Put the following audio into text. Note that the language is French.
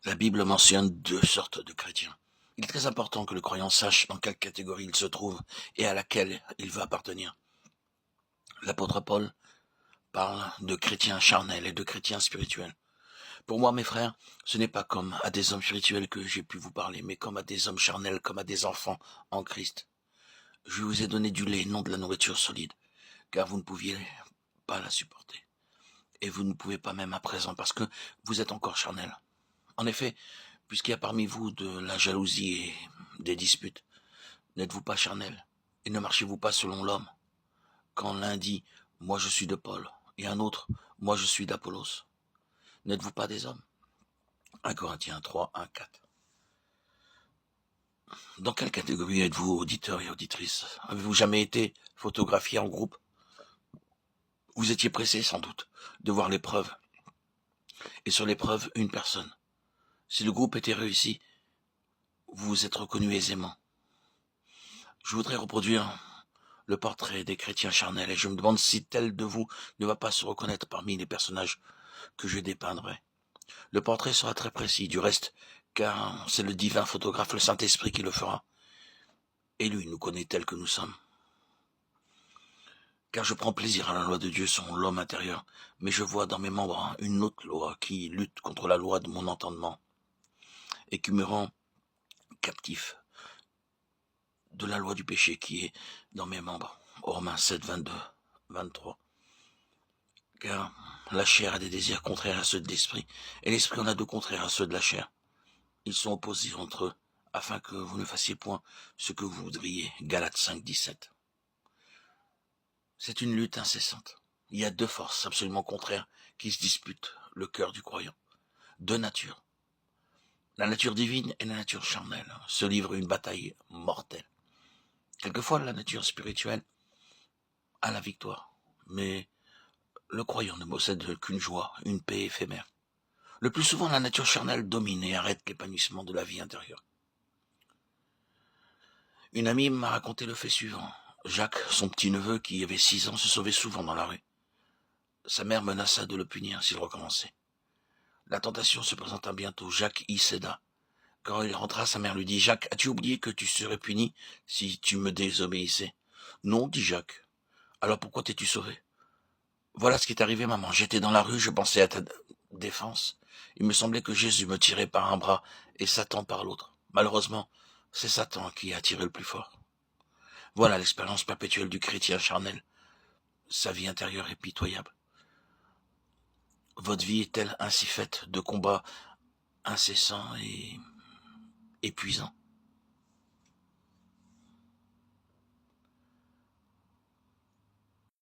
La Bible mentionne deux sortes de chrétiens. Il est très important que le croyant sache dans quelle catégorie il se trouve et à laquelle il veut appartenir. L'apôtre Paul parle de chrétiens charnels et de chrétiens spirituels. Pour moi, mes frères, ce n'est pas comme à des hommes spirituels que j'ai pu vous parler, mais comme à des hommes charnels, comme à des enfants en Christ. Je vous ai donné du lait, non de la nourriture solide, car vous ne pouviez pas la supporter. Et vous ne pouvez pas même à présent, parce que vous êtes encore charnels. En effet, puisqu'il y a parmi vous de la jalousie et des disputes, n'êtes-vous pas charnels et ne marchez-vous pas selon l'homme? Quand l'un dit « moi je suis de Paul » et un autre « moi je suis d'Apollos », n'êtes-vous pas des hommes? 1 Corinthiens 3, 1, 4. Dans quelle catégorie êtes-vous, auditeurs et auditrices? Avez-vous jamais été photographié en groupe? Vous étiez pressé sans doute de voir l'épreuve, et sur l'épreuve, une personne. Si le groupe était réussi, vous vous êtes reconnu aisément. Je voudrais reproduire le portrait des chrétiens charnels et je me demande si tel de vous ne va pas se reconnaître parmi les personnages que je dépeindrai. Le portrait sera très précis, du reste, car c'est le divin photographe, le Saint-Esprit, qui le fera. Et lui nous connaît tel que nous sommes. Car je prends plaisir à la loi de Dieu, son l'homme intérieur, mais je vois dans mes membres une autre loi qui lutte contre la loi de mon entendement et qui me rend captif de la loi du péché qui est dans mes membres. Romains 7, 22, 23. Car la chair a des désirs contraires à ceux de l'esprit, et l'esprit en a de contraires à ceux de la chair. Ils sont opposés entre eux, afin que vous ne fassiez point ce que vous voudriez. Galates 5, 17. C'est une lutte incessante. Il y a deux forces absolument contraires qui se disputent le cœur du croyant. Deux natures. La nature divine et la nature charnelle se livrent une bataille mortelle. Quelquefois, la nature spirituelle a la victoire, mais le croyant ne possède qu'une joie, une paix éphémère. Le plus souvent, la nature charnelle domine et arrête l'épanouissement de la vie intérieure. Une amie m'a raconté le fait suivant. Jacques, son petit-neveu qui avait 6 ans, se sauvait souvent dans la rue. Sa mère menaça de le punir s'il recommençait. La tentation se présenta bientôt. Jacques y céda. Quand il rentra, sa mère lui dit « Jacques, as-tu oublié que tu serais puni si tu me désobéissais ?»« Non, dit Jacques. Alors pourquoi t'es-tu sauvé ?»« Voilà ce qui est arrivé, maman. J'étais dans la rue, je pensais à ta défense. Il me semblait que Jésus me tirait par un bras et Satan par l'autre. Malheureusement, c'est Satan qui a tiré le plus fort. » Voilà l'expérience perpétuelle du chrétien charnel. Sa vie intérieure est pitoyable. Votre vie est-elle ainsi faite de combats incessants et épuisants?